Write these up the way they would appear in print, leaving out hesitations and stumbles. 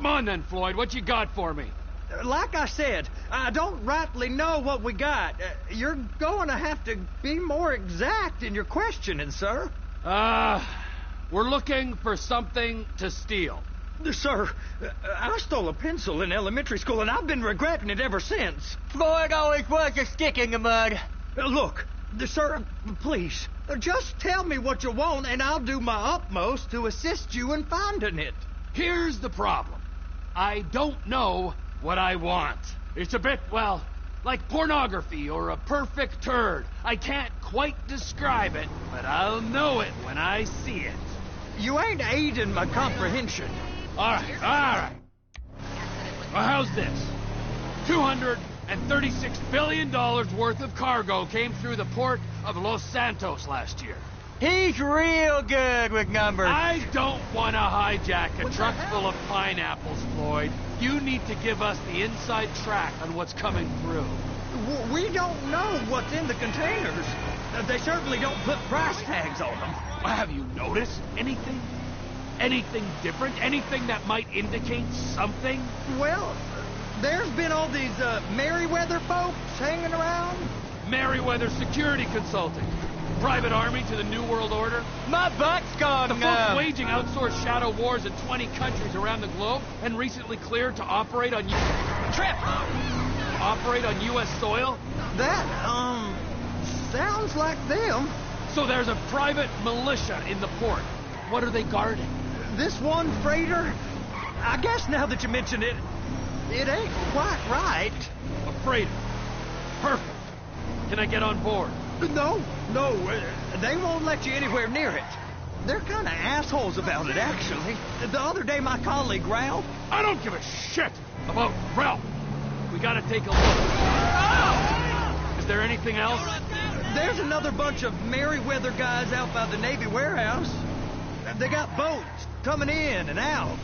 Come on then, Floyd. What you got for me? Like I said, I don't rightly know what we got. You're going to have to be more exact in your questioning, sir. We're looking for something to steal. Sir, I stole a pencil in elementary school, and I've been regretting it ever since. Floyd always was a stick in the mud. Look, sir, please, just tell me what you want, and I'll do my utmost to assist you in finding it. Here's the problem. I don't know what I want. It's a bit, well, like pornography or a perfect turd. I can't quite describe it, but I'll know it when I see it. You ain't aiding my comprehension. All right. Well, how's this? $236 billion worth of cargo came through the port of Los Santos last year. He's real good with numbers. I don't want to hijack a truck full of pineapples, Floyd. You need to give us the inside track on what's coming through. We don't know what's in the containers. They certainly don't put price tags on them. Have you noticed anything? Anything different? Anything that might indicate something? Well, there's been all these Merryweather folks hanging around. Merryweather Security Consulting. Private army to the New World Order. My butt's gone The folks waging outsourced shadow wars in 20 countries around the globe and recently cleared to operate on operate on U.S. soil? That, sounds like them. So there's a private militia in the port. What are they guarding? This one freighter? I guess now that you mention it, it ain't quite right. A freighter. Perfect. Can I get on board? No, they won't let you anywhere near it. They're kind of assholes about it, actually. The other day, my colleague, Ralph... I don't give a shit about Ralph. We gotta take a look. Oh! Is there anything else? There's another bunch of Merryweather guys out by the Navy warehouse. They got boats coming in and out.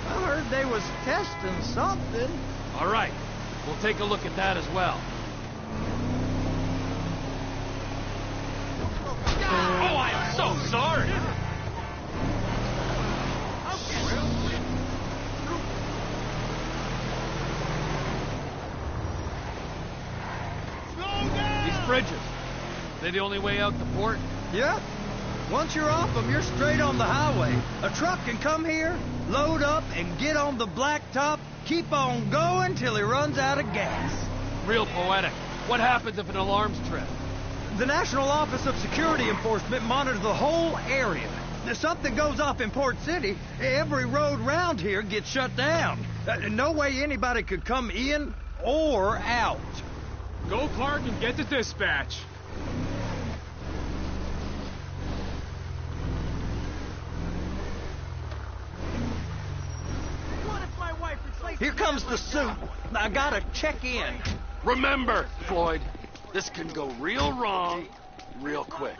I heard they was testing something. All right, we'll take a look at that as well. Oh, I am so sorry. These bridges, they the only way out the port? Yeah. Once you're off them, you're straight on the highway. A truck can come here, load up, and get on the blacktop, keep on going till he runs out of gas. Real poetic. What happens if an alarm's tripped? The National Office of Security Enforcement monitors the whole area. If something goes off in Port City, every road round here gets shut down. No way anybody could come in or out. Go, Clark, and get the dispatch. Here comes the suit. I gotta check in. Remember, Floyd, this can go real wrong real quick.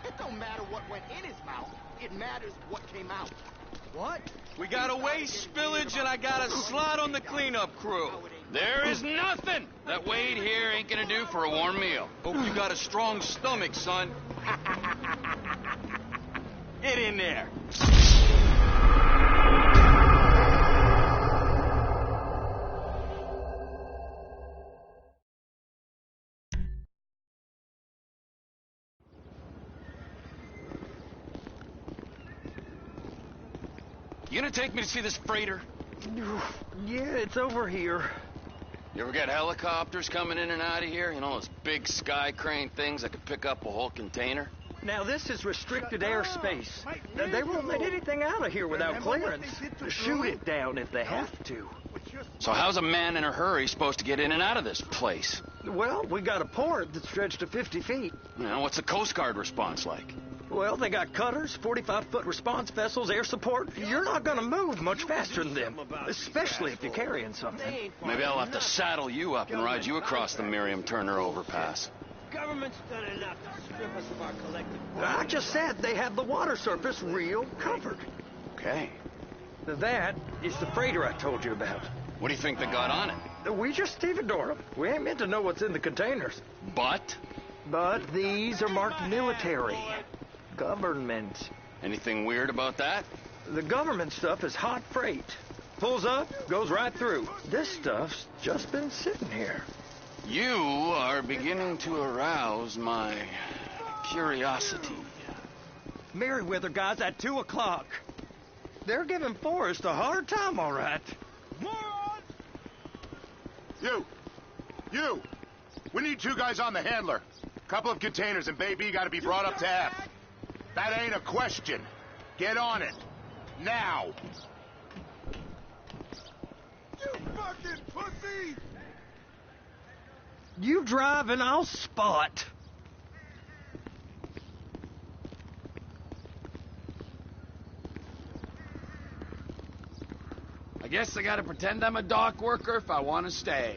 It don't matter what went in his mouth. It matters what came out. What? We got a waste spillage and I got a slot on the cleanup crew. There is nothing that Wade here ain't gonna do for a warm meal. Hope you got a strong stomach, son. Get in there. You gonna take me to see this freighter? Yeah, it's over here. You ever get helicopters coming in and out of here? You know, those big sky crane things that could pick up a whole container? Now, this is restricted airspace. They won't let anything out of here without clearance. Shoot it down if they have to. So how's a man in a hurry supposed to get in and out of this place? Well, we got a port that's stretched to 50 feet. You know, what's the Coast Guard response like? Well, they got cutters, 45-foot response vessels, air support. You're not going to move much faster than them, especially if you're carrying something. Maybe I'll have to saddle you up and ride you across the Miriam-Turner overpass. Government's done enough to strip us of our collective... I just said they have the water surface real covered. Okay. That is the freighter I told you about. What do you think they got on it? We just stevedored them. We ain't meant to know what's in the containers. But these are marked military. Government. Anything weird about that? The government stuff is hot freight. pulls up, goes right through. This stuff's just been sitting here. You are beginning to arouse my curiosity. Merriweather guys at 2 o'clock. They're giving Forrest a hard time, all right. Moron! You! We need 2 guys on the handler. Couple of containers and Baby gotta be brought up to F. That ain't a question. Get on it. Now! You fucking pussy! You drive and I'll spot. I guess I gotta pretend I'm a dock worker if I want to stay.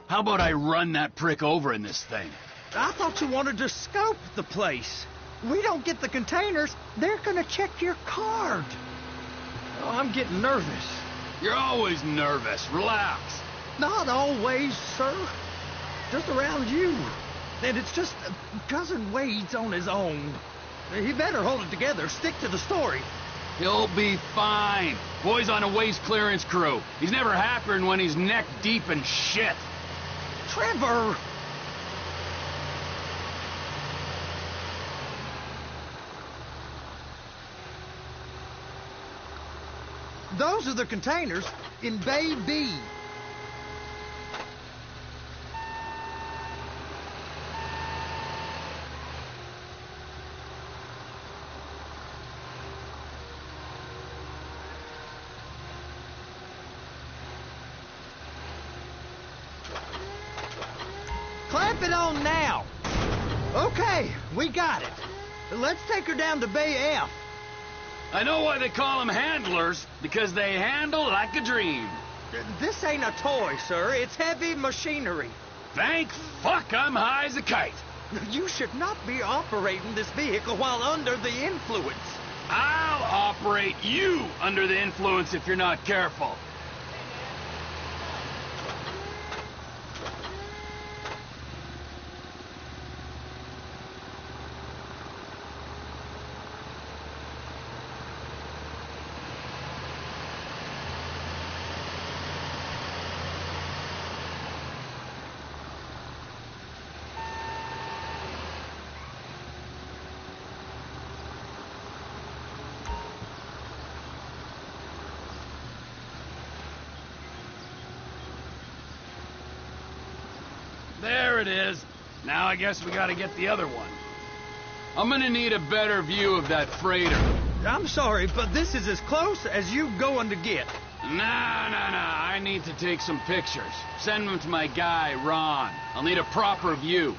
How about I run that prick over in this thing? I thought you wanted to scope the place. We don't get the containers, they're gonna check your card. Oh, I'm getting nervous. You're always nervous. Relax. Not always, sir. Just around you. And it's just Cousin Wade's on his own. He better hold it together. Stick to the story. He'll be fine. Boy's on a waste clearance crew. He's never happier than when he's neck deep in shit. Trevor! Those are the containers in Bay B. Clamp it on now. Okay, we got it. Let's take her down to Bay F. I know why they call them handlers, because they handle like a dream. This ain't a toy, sir. It's heavy machinery. Thank fuck I'm high as a kite. You should not be operating this vehicle while under the influence. I'll operate you under the influence if you're not careful. There it is. Now I guess we gotta get the other one. I'm gonna need a better view of that freighter. I'm sorry, but this is as close as you going to get. Nah. I need to take some pictures. Send them to my guy, Ron. I'll need a proper view.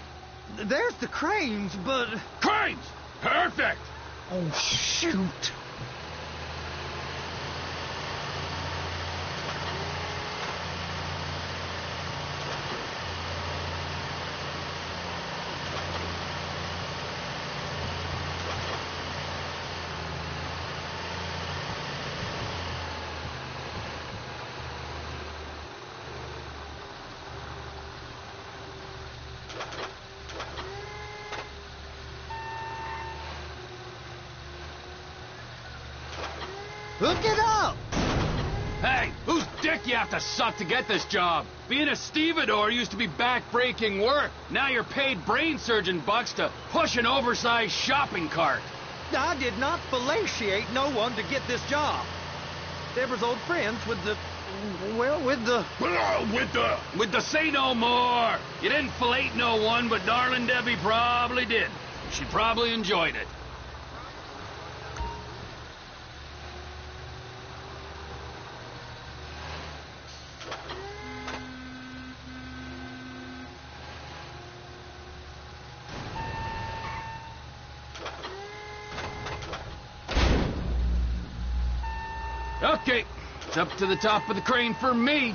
There's the cranes, but... Cranes! Perfect! Oh, shoot. Hook it up! Hey, whose dick you have to suck to get this job? Being a stevedore used to be back-breaking work. Now you're paid brain surgeon bucks to push an oversized shopping cart. I did not fellatiate no one to get this job. Deborah's old friends with the... well, with the... With the say no more. You didn't fillet no one, but darling Debbie probably did. She probably enjoyed it. Okay, it's up to the top of the crane for me.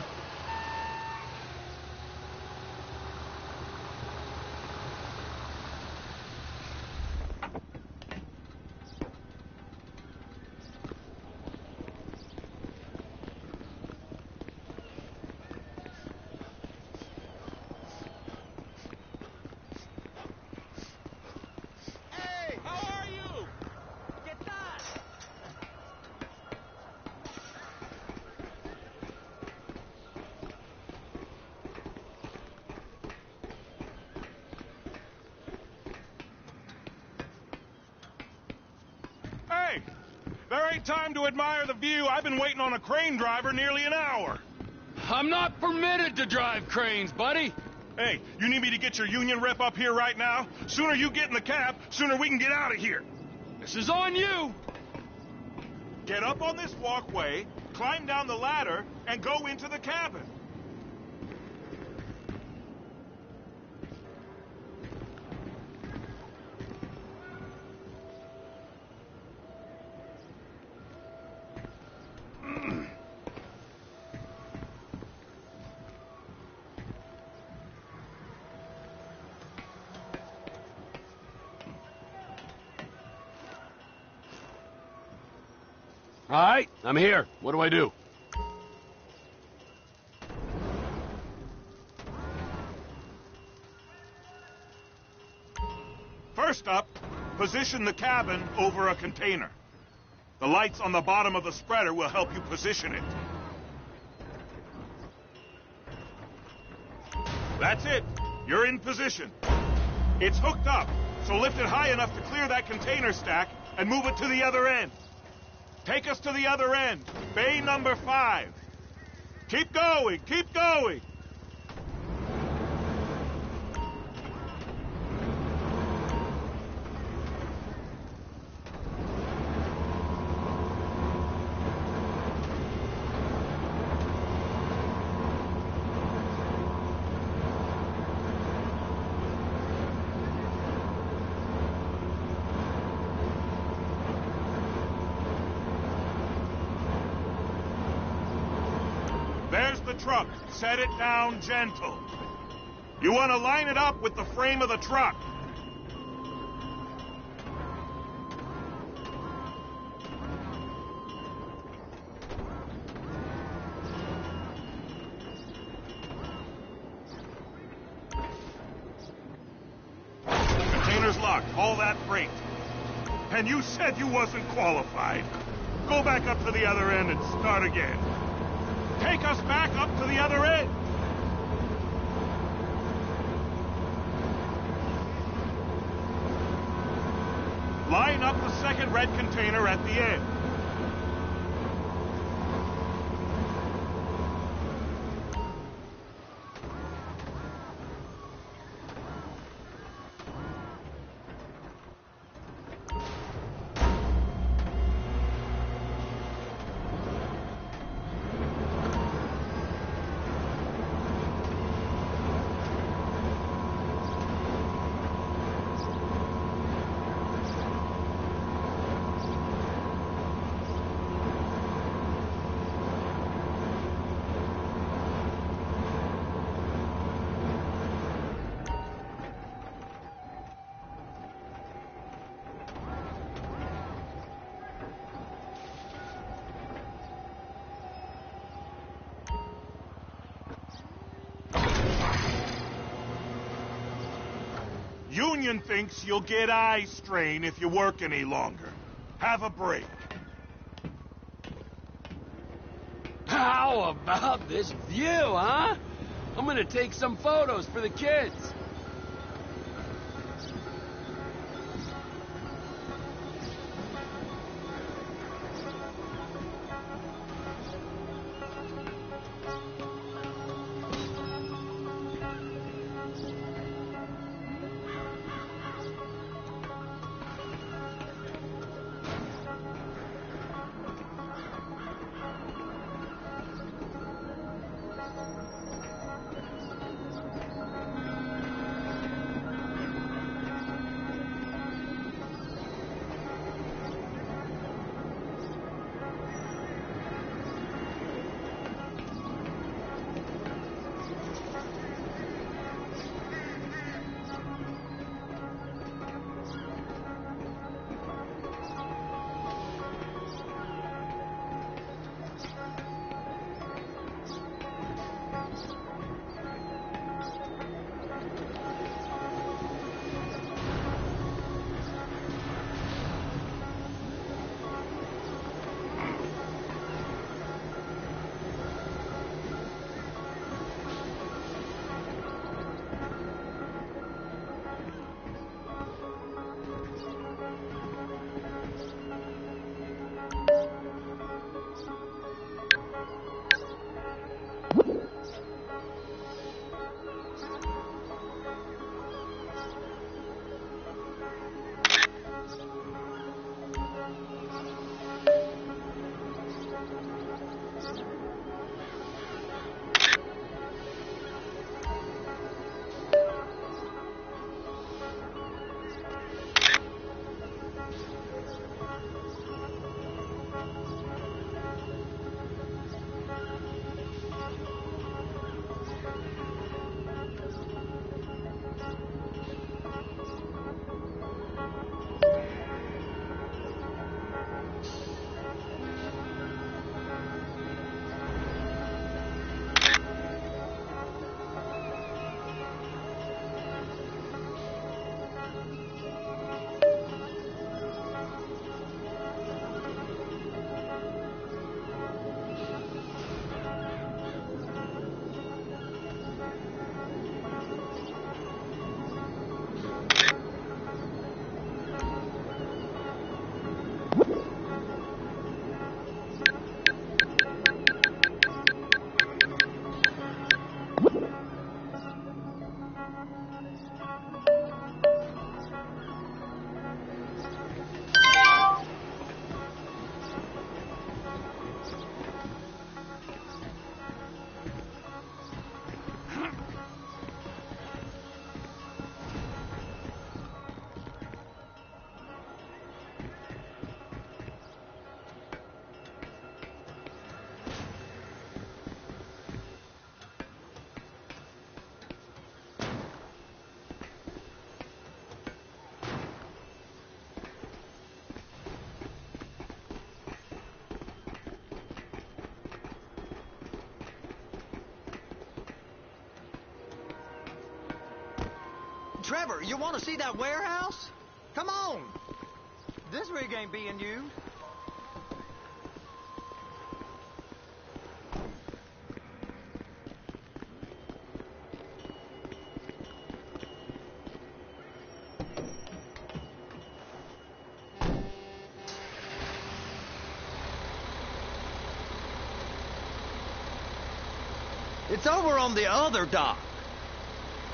Hey, there ain't time to admire the view. I've been waiting on a crane driver nearly an hour. I'm not permitted to drive cranes, buddy. Hey, you need me to get your union rep up here right now? Sooner you get in the cab, sooner we can get out of here. This is on you. Get up on this walkway, climb down the ladder, and go into the cabin. All right, I'm here. What do I do? First up, position the cabin over a container. The lights on the bottom of the spreader will help you position it. That's it. You're in position. It's hooked up, so lift it high enough to clear that container stack and move it to the other end. Take us to the other end, bay number 5. Keep going, keep going. There's the truck. Set it down gentle. You want to line it up with the frame of the truck. The container's locked. All that freight. And you said you wasn't qualified. Go back up to the other end and start again. Take us back up to the other end. Line up the second red container at the end. Union thinks you'll get eye strain if you work any longer. Have a break. How about this view, huh? I'm gonna take some photos for the kids. Trevor, you want to see that warehouse? Come on. This rig ain't being used. It's over on the other dock.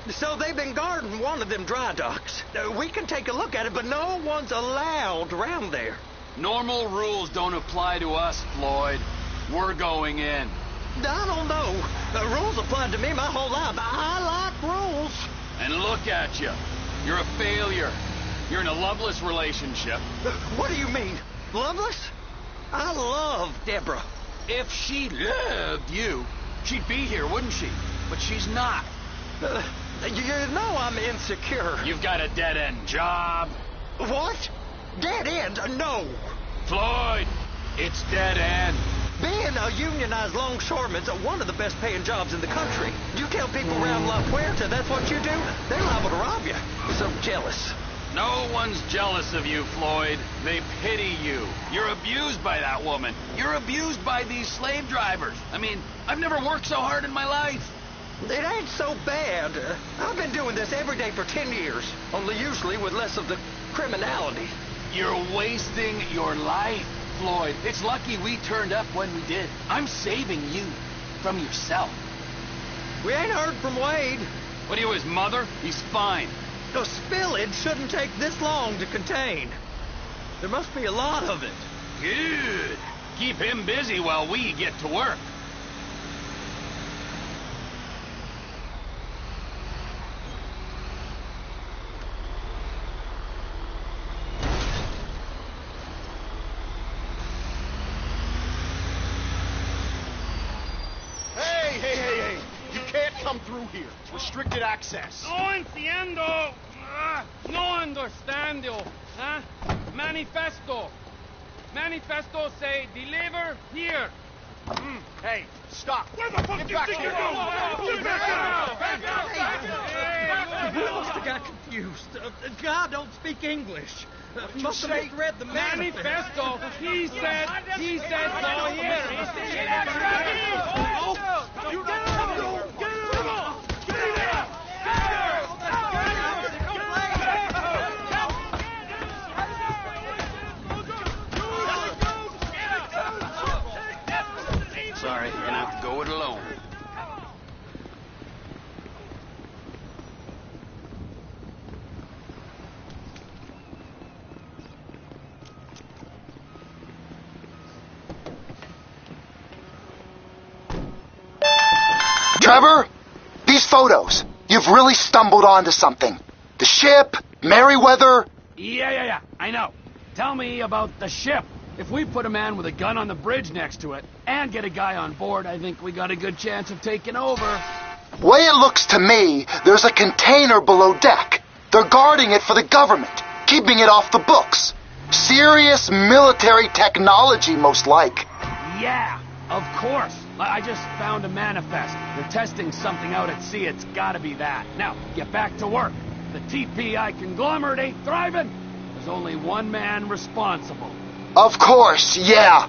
So they've been guarding one of them dry docks. We can take a look at it, but no one's allowed around there. Normal rules don't apply to us, Floyd. We're going in. I don't know. Rules applied to me my whole life. I like rules. And look at you. You're a failure. You're in a loveless relationship. What do you mean? Loveless? I love Deborah. If she loved you, she'd be here, wouldn't she? But she's not. You know I'm insecure. You've got a dead-end job. What? Dead end? No. Floyd, it's dead end. Being a unionized longshoreman's one of the best paying jobs in the country. You tell people around La Puerta that's what you do, they're liable to rob you. So jealous. No one's jealous of you, Floyd. They pity you. You're abused by that woman. You're abused by these slave drivers. I mean, I've never worked so hard in my life. It ain't so bad. I've been doing this every day for 10 years, only usually with less of the criminality. You're wasting your life, Floyd. It's lucky we turned up when we did. I'm saving you from yourself. We ain't heard from Wade. What are you, his mother? He's fine. The spillage shouldn't take this long to contain. There must be a lot of it. Good. Keep him busy while we get to work. Hey. You can't come through here. It's restricted access. No entiendo. No understando. Huh? Manifesto. Manifesto say deliver here. Hey, stop. Where the fuck Get do you back think here. you're going? Get back out! We must have got confused. God don't speak English. Must have misread the Manifesto. He said so here. Get out of here! Oh, you get out! Get out! Get out! Sorry, you're gonna have to go it alone. Trevor, these photos. You've really stumbled onto something. The ship, Merryweather. Yeah. I know. Tell me about the ship. If we put a man with a gun on the bridge next to it and get a guy on board, I think we got a good chance of taking over. Way it looks to me, there's a container below deck. They're guarding it for the government, keeping it off the books. Serious military technology, most like. Yeah, of course. I just found a manifest. They're testing something out at sea. It's gotta be that. Now, get back to work. The TPI conglomerate ain't thriving. There's only one man responsible. Of course, yeah.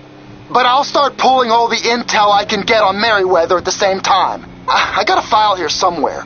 But I'll start pulling all the intel I can get on Merryweather at the same time. I got a file here somewhere.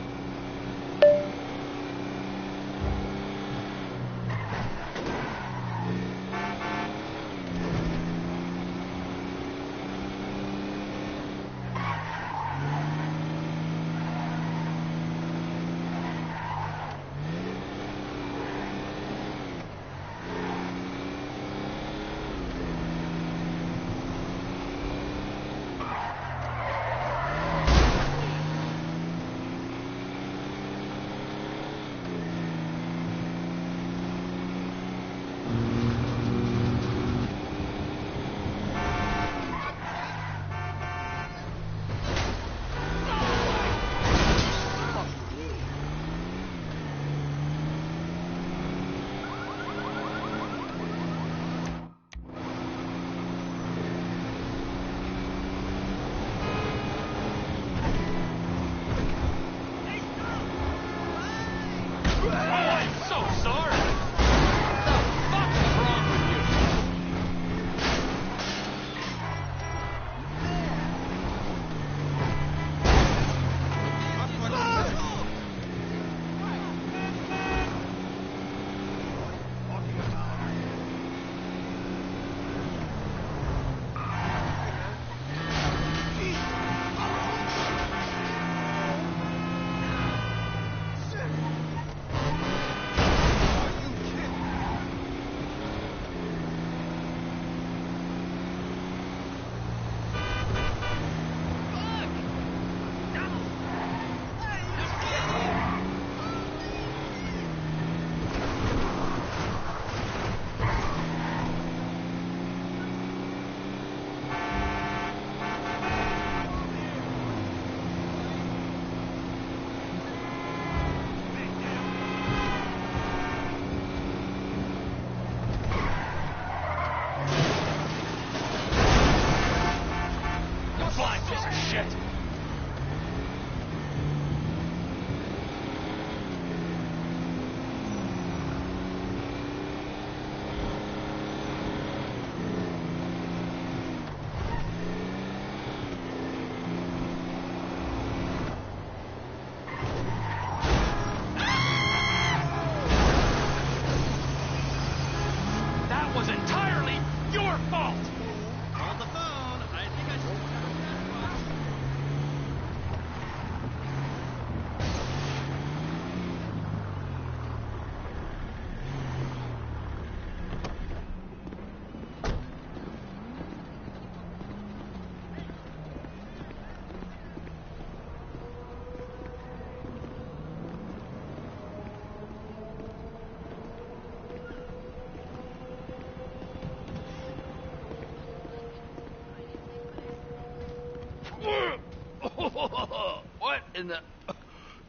What in the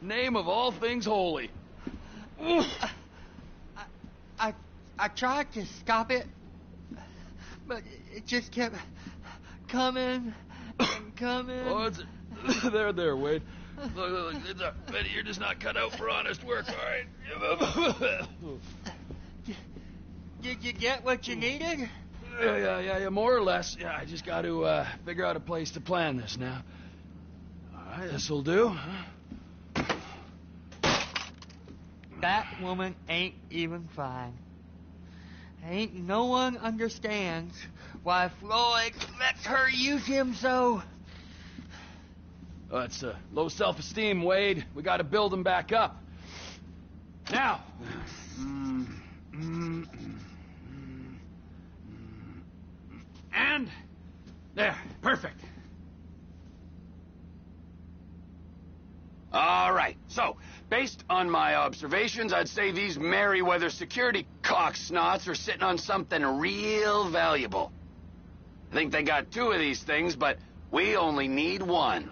name of all things holy? I tried to stop it, but it just kept coming and coming. Oh, it's there, Wade. Look, Betty, you're just not cut out for honest work, all right? Did you get what you needed? Yeah, more or less. Yeah, I just got to figure out a place to plan this now. All right, this'll do. That woman ain't even fine. Ain't no one understands why Floyd lets her use him so. Oh, that's low self-esteem, Wade. We got to build him back up. Now. And there, perfect. All right, so, based on my observations, I'd say these Merryweather security cocksnots are sitting on something real valuable. I think they got 2 of these things, but we only need 1.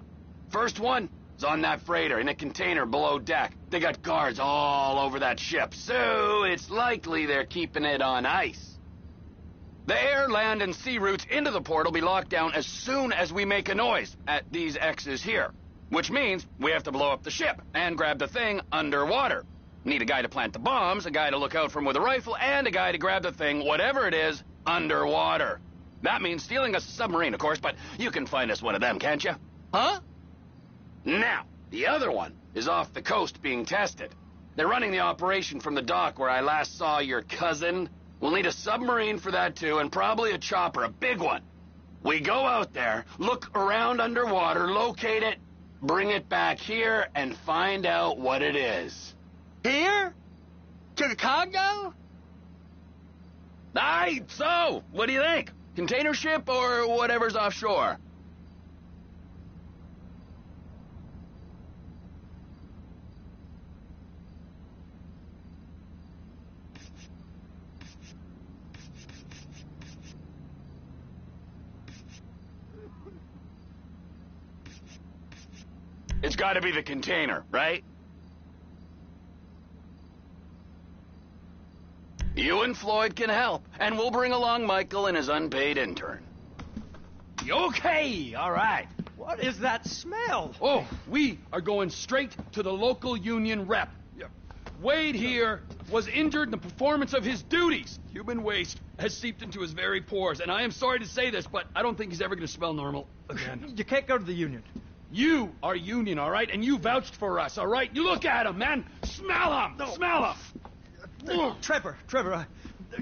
First one is on that freighter in a container below deck. They got guards all over that ship, so it's likely they're keeping it on ice. The air, land, and sea routes into the port will be locked down as soon as we make a noise at these X's here. Which means we have to blow up the ship and grab the thing underwater. Need a guy to plant the bombs, a guy to look out for him with a rifle, and a guy to grab the thing, whatever it is, underwater. That means stealing a submarine, of course, but you can find us one of them, can't you? Huh? Now, the other one is off the coast being tested. They're running the operation from the dock where I last saw your cousin. We'll need a submarine for that too, and probably a chopper, a big one. We go out there, look around underwater, locate it, bring it back here, and find out what it is. Here? To the Congo? Aye, so, what do you think? Container ship or whatever's offshore? It's got to be the container, right? You and Floyd can help, and we'll bring along Michael and his unpaid intern. Okay, all right. What is that smell? Oh, we are going straight to the local union rep. Wade here was injured in the performance of his duties. Human waste has seeped into his very pores, and I am sorry to say this, but I don't think he's ever going to smell normal again. You can't go to the union. You are union, all right? And you vouched for us, all right? You look at him, man. Smell him. No. Smell him. Trevor,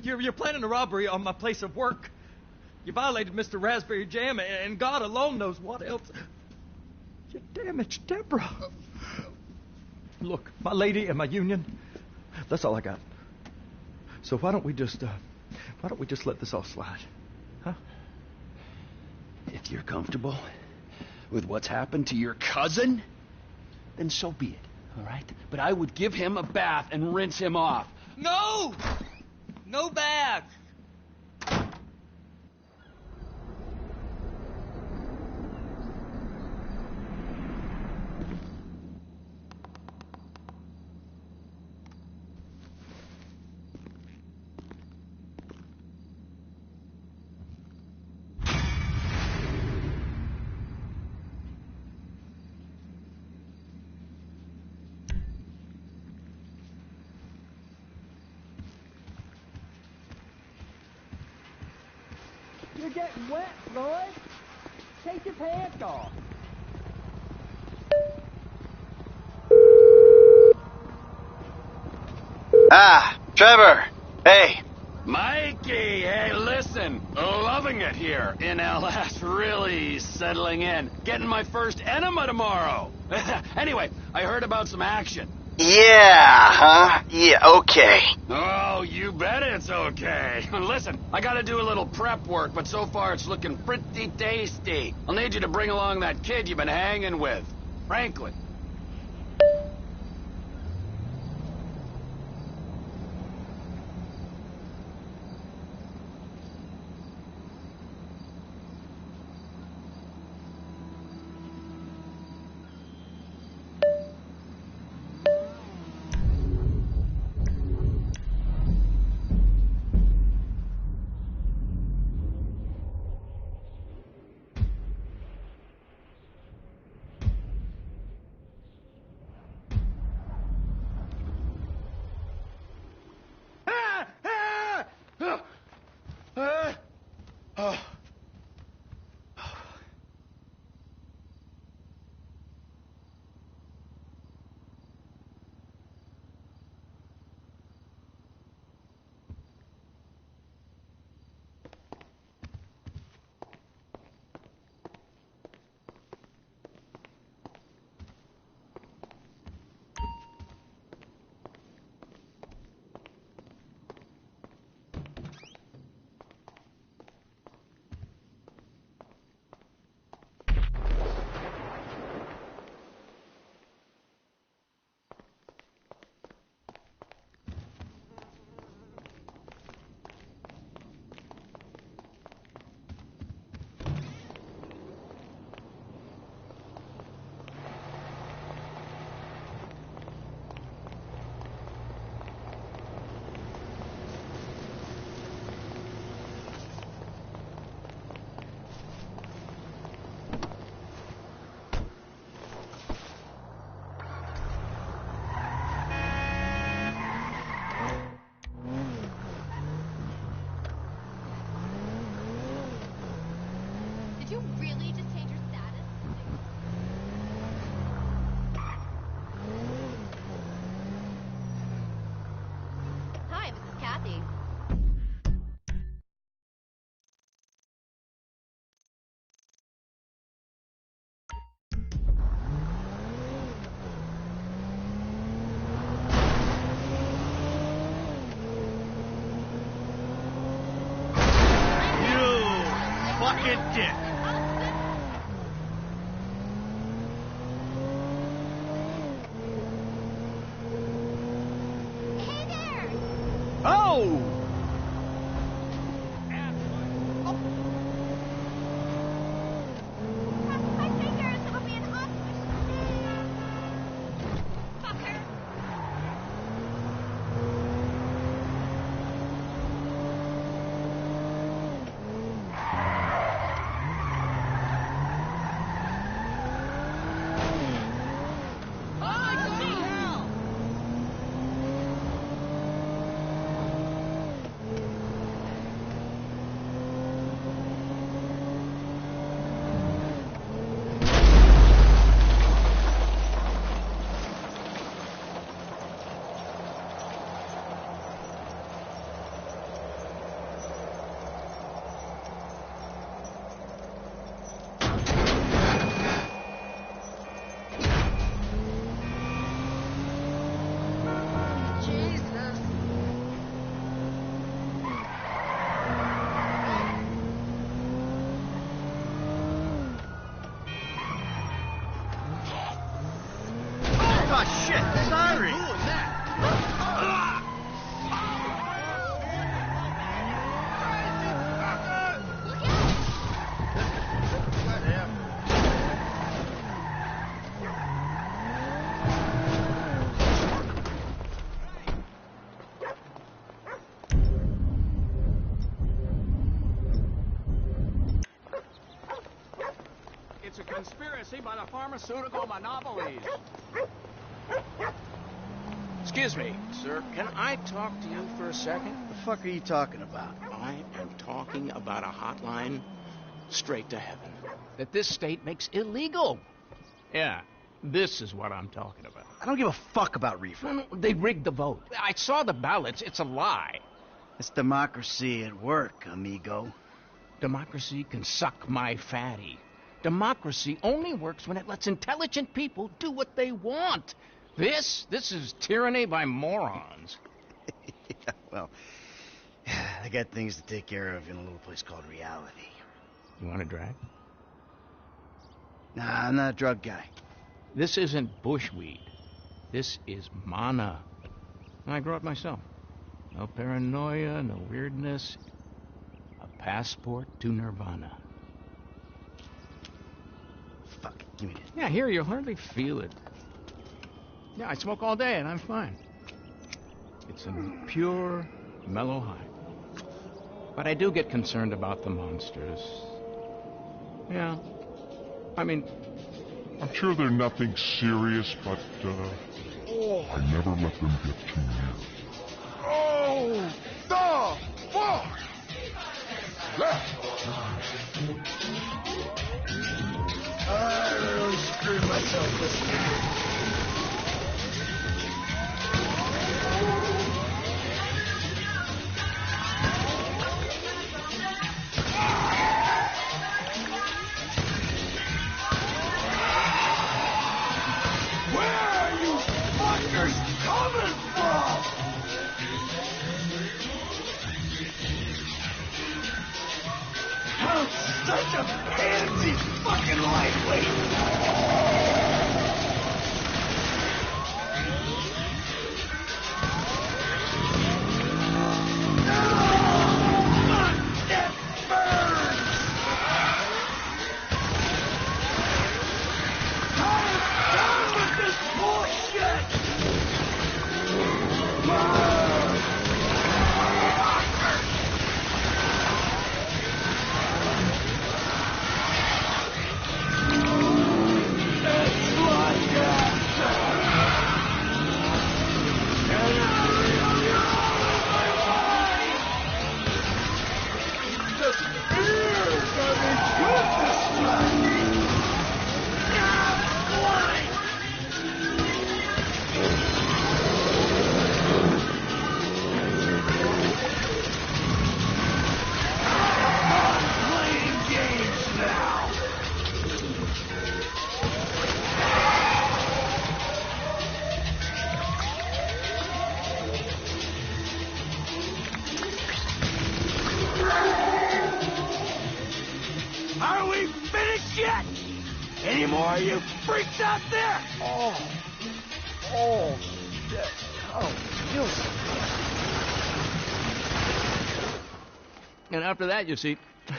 you're planning a robbery on my place of work. You violated Mr. Raspberry Jam, and God alone knows what else. You damaged Deborah. Look, my lady and my union, that's all I got. So why don't we just let this all slide? Huh? If you're comfortable with what's happened to your cousin, then so be it, all right? But I would give him a bath and rinse him off. No! No bath! You're getting wet, Floyd. Take your pants off. Ah, Trevor. Hey. Mikey, hey, listen. Loving it here in LS. Really settling in. Getting my first enema tomorrow. Anyway, I heard about some action. Yeah, huh? Yeah, okay. Oh, you bet it's okay. Listen, I gotta do a little prep work, but so far it's looking pretty tasty. I'll need you to bring along that kid you've been hanging with, Franklin. suck-it dick. Hey there! Oh! Cross my fingers, it'll be an ambush. Fucker. Oh, shit! Sorry! It's a conspiracy by the pharmaceutical monopolies. Excuse me, sir. Can I talk to you for a second? The fuck are you talking about? I am talking about a hotline straight to heaven that this state makes illegal. Yeah, this is what I'm talking about. I don't give a fuck about reefer. No, they rigged the vote. I saw the ballots. It's a lie. It's democracy at work, amigo. Democracy can suck my fatty. Democracy only works when it lets intelligent people do what they want. This is tyranny by morons. Yeah, well, I got things to take care of in a little place called reality. You want a drag? Nah, I'm not a drug guy. This isn't bushweed. This is mana. I grew up myself. No paranoia, no weirdness. A passport to nirvana. Fuck it, give me this. Yeah, here, you'll hardly feel it. Yeah, I smoke all day and I'm fine. It's a pure, mellow high. But I do get concerned about the monsters. Yeah. I mean, I'm sure they're nothing serious, but, I never let them get too near. Oh, the fuck! I really screwed myself this time. Such a pansy fucking lightweight. What's out there? Oh, shit. Oh, And after that, you see,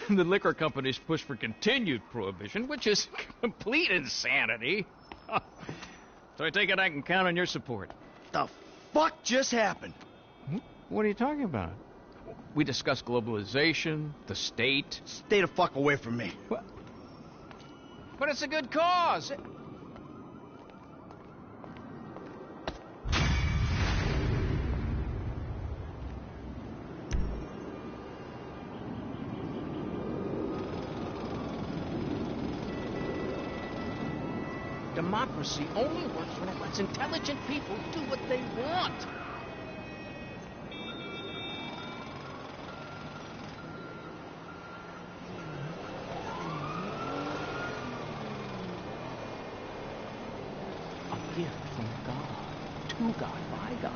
the liquor companies push for continued prohibition, which is complete insanity. So I take it I can count on your support. The fuck just happened? What are you talking about? We discussed globalization, the state. Stay the fuck away from me. What? But it's a good cause. Democracy only works when it lets intelligent people do what they want. A gift from God, to God, by God.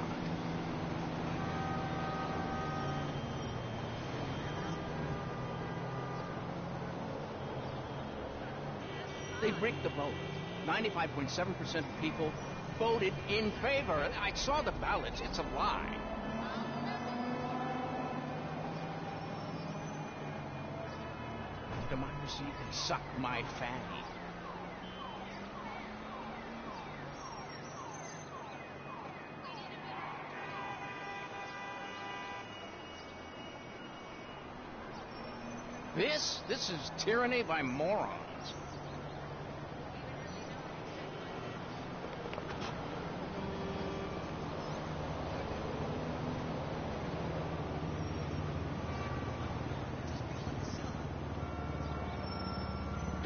They rigged the vote. 95.7% of people voted in favor. I saw the ballots. It's a lie. Democracy can suck my fanny. This is tyranny by morons.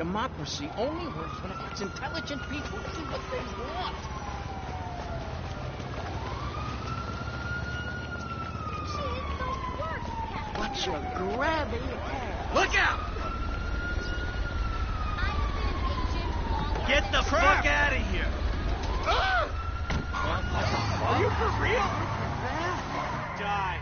Democracy only works when it lets intelligent people do what they want. She is the worst cat. What's your grabby ass? Look out! I have been an agent long Get the fuck out of here! Are you for real? Die.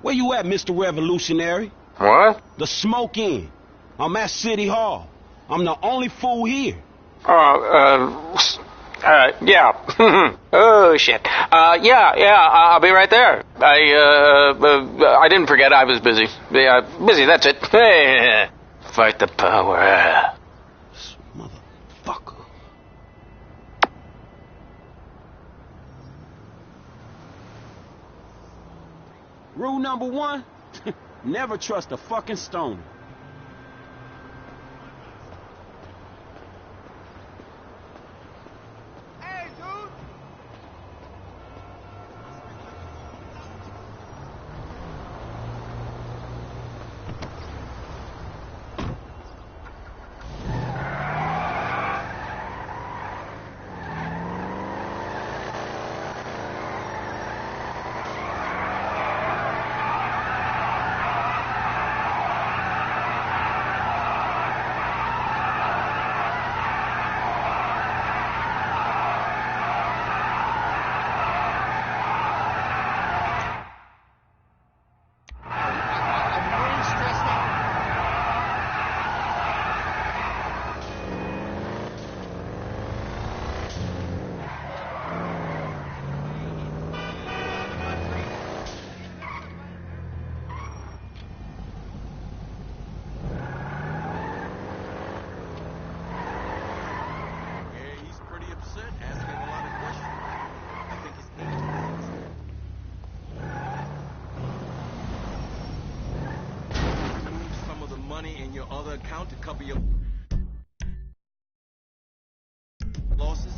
Where you at, Mr. Revolutionary? What? The Smoke Inn. I'm at City Hall. I'm the only fool here. Yeah. Oh, shit. I'll be right there. I didn't forget I was busy. Yeah, busy, that's it. Fight the power. Motherfucker. Rule number 1, never trust a fucking stoner. In your other account to cover your losses?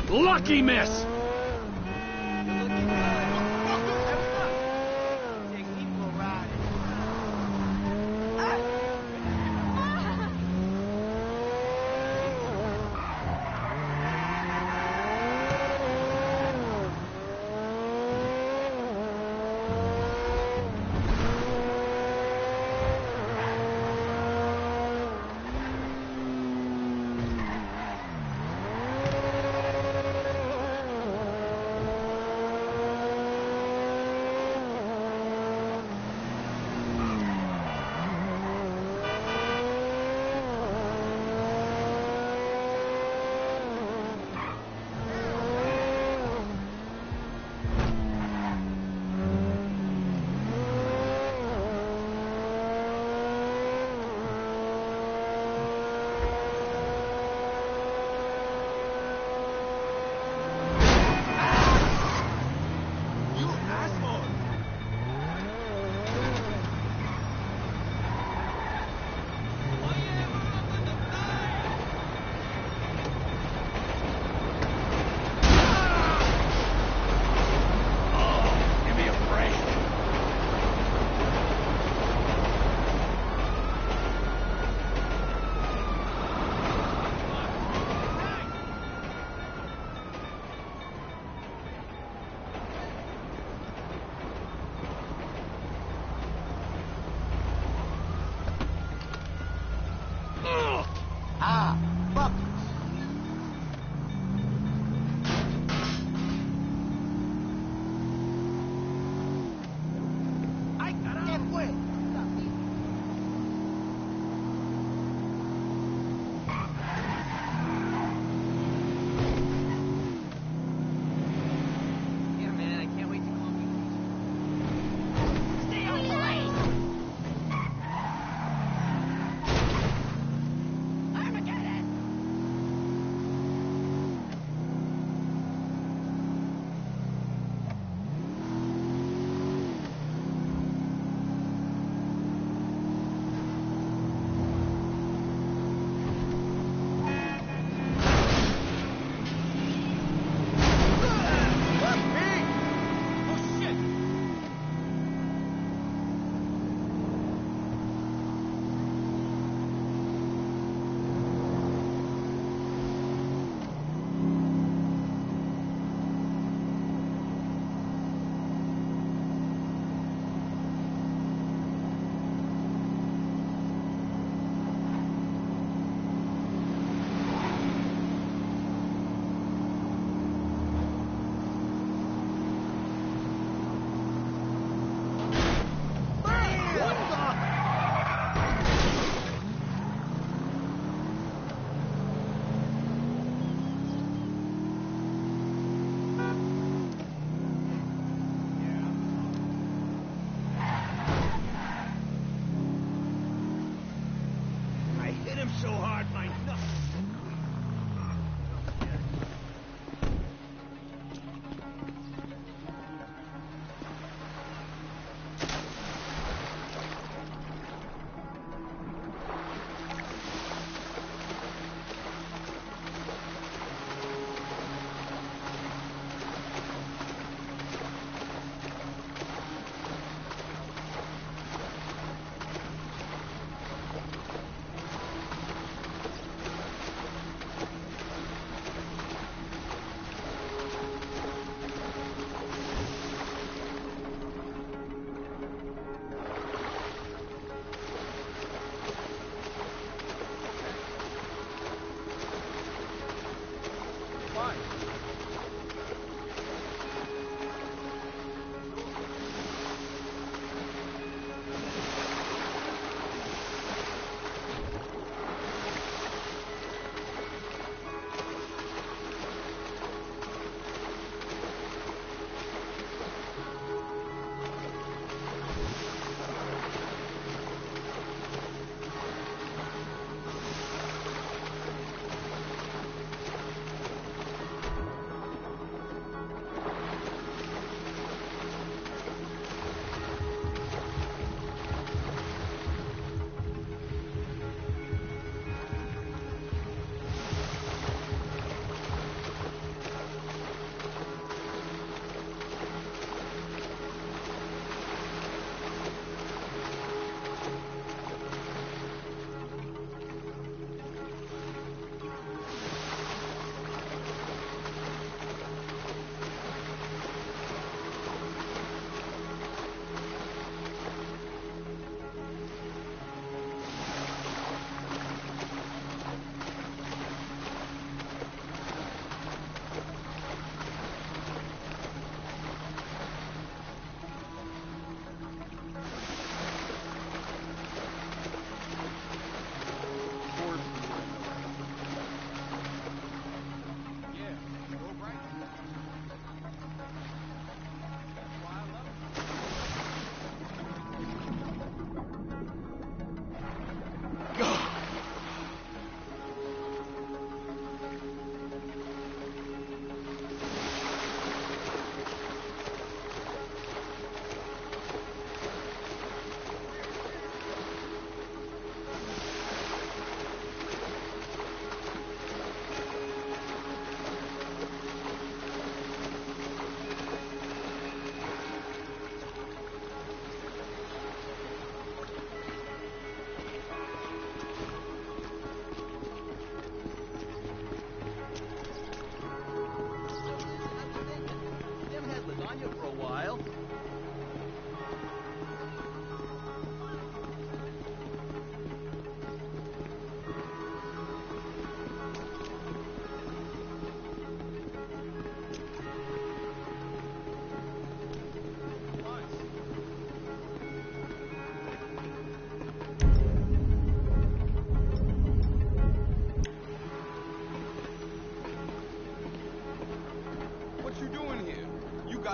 Lucky miss!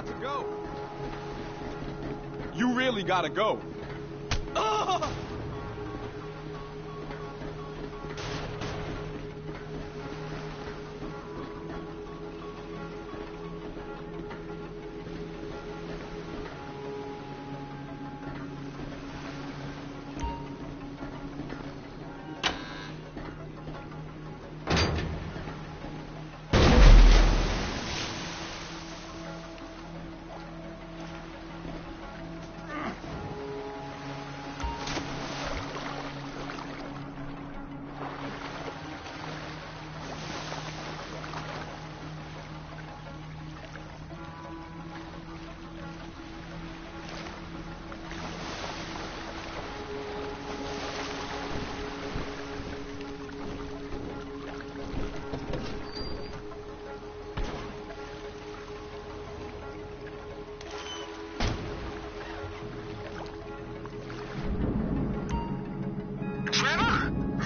got to go. You really gotta go. Ah!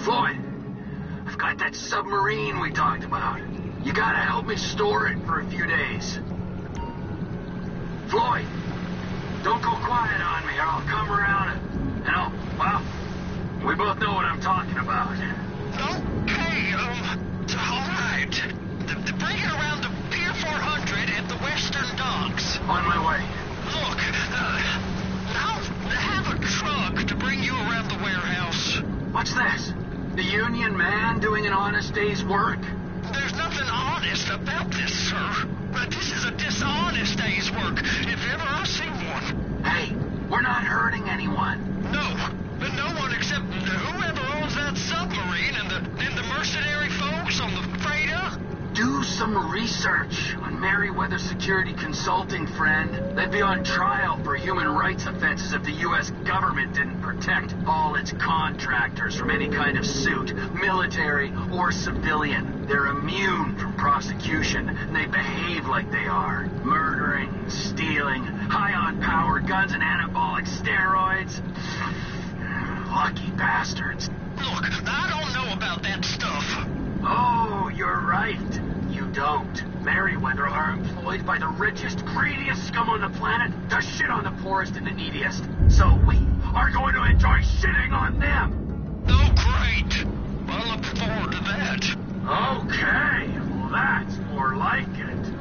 Floyd, I've got that submarine we talked about. You gotta help me store it for a few days. Floyd, don't go quiet on me or I'll come around and I'll, well, we both know what I'm talking about. Okay, all right. Bring it around to Pier 400 at the Western Docks. On my way. Look, I'll have a truck to bring you around the warehouse. What's this? The union man doing an honest day's work? There's nothing honest about this, sir. But this is a dishonest day's work, if ever I've seen one. Hey, we're not hurting anyone. No, but no one except whoever owns that submarine and the mercenary folks on the freighter. Do some research on Merryweather Security Consulting, friend. They'd be on trial for human rights offenses if the U.S. government didn't protect all its contractors from any kind of suit, military or civilian. They're immune from prosecution, and they behave like they are. Murdering, stealing, high on power, guns and anabolic steroids. Lucky bastards. Look, I don't know about that stuff. Oh, you're right. You don't. Merryweather are employed by the richest, greediest scum on the planet to shit on the poorest and the neediest. So we are going to enjoy shitting on them. Oh, great. I look forward to that. Okay, well, that's more like it.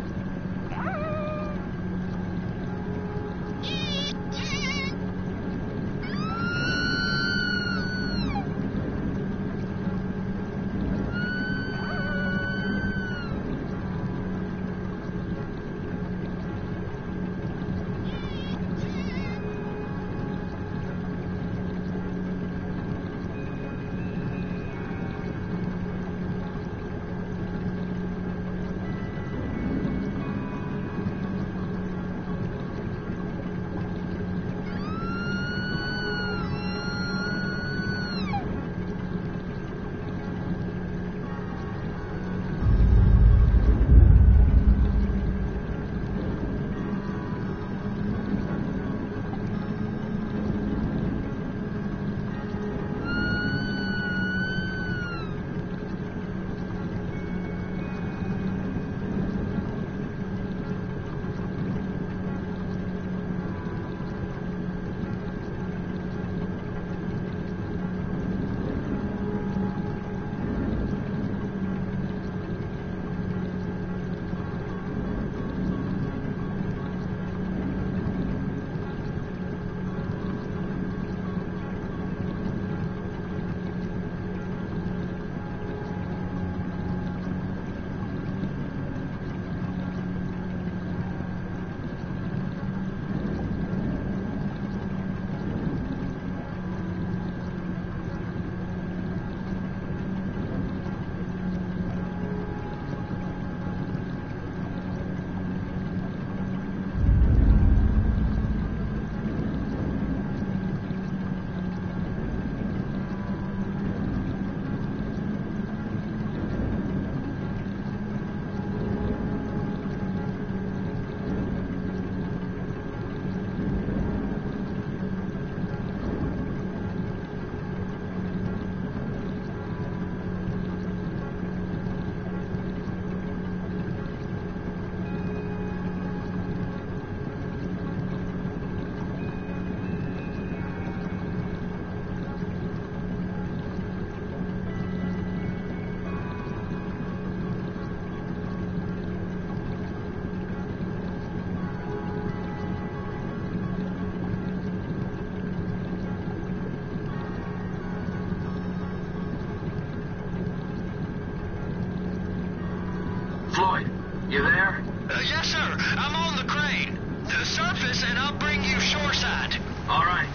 Floyd, you there? Yes, sir. I'm on the crane. Surface, and I'll bring you shoreside. All right.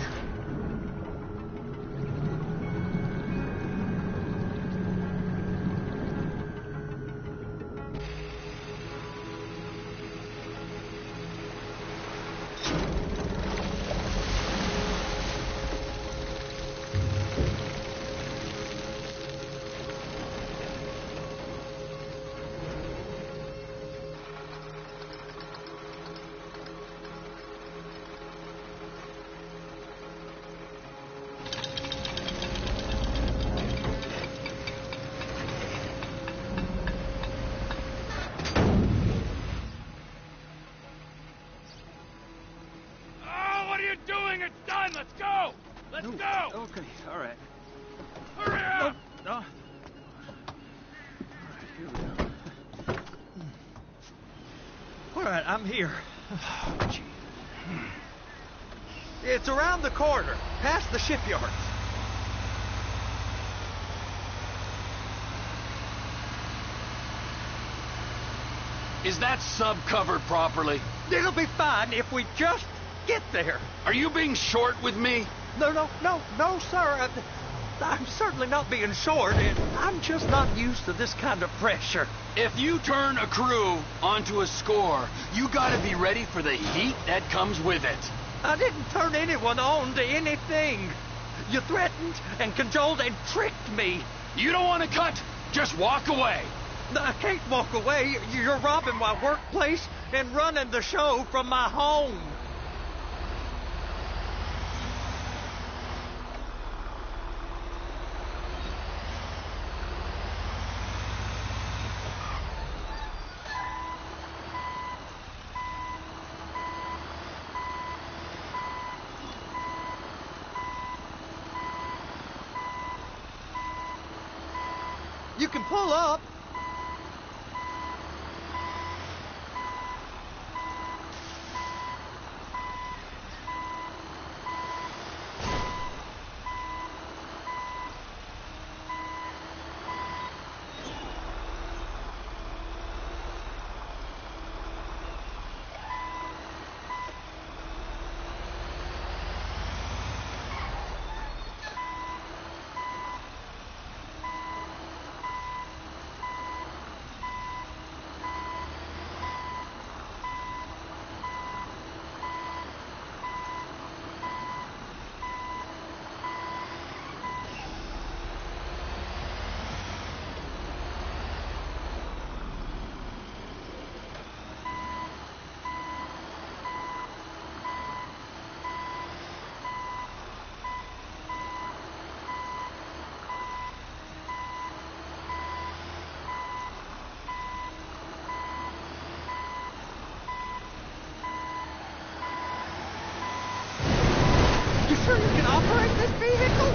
Let's go! Let's go! Okay, all right. Hurry up! No. All right, here we go. All right, I'm here. Oh, gee. It's around the corner, past the shipyards. Is that sub covered properly? It'll be fine if we just get there. Are you being short with me? No, sir. I'm certainly not being short. I'm just not used to this kind of pressure. If you turn a crew onto a score, you gotta be ready for the heat that comes with it. I didn't turn anyone on to anything. You threatened and cajoled and tricked me. You don't want to cut? Just walk away. I can't walk away. You're robbing my workplace and running the show from my home. You can pull up. You sure you can operate this vehicle?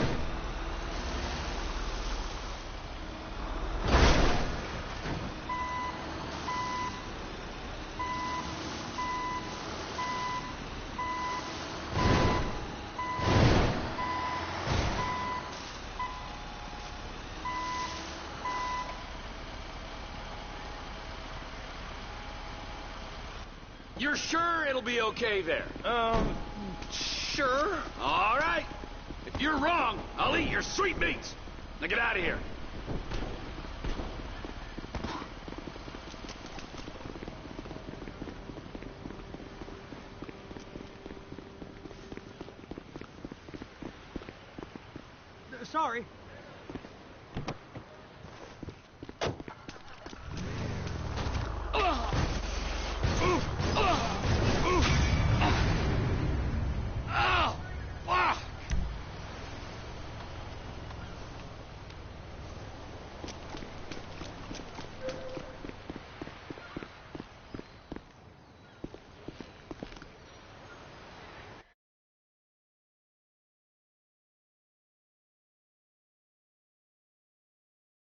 You're sure it'll be okay there? Sure. All right. If you're wrong, I'll eat your sweetmeats. Now get out of here. Sorry.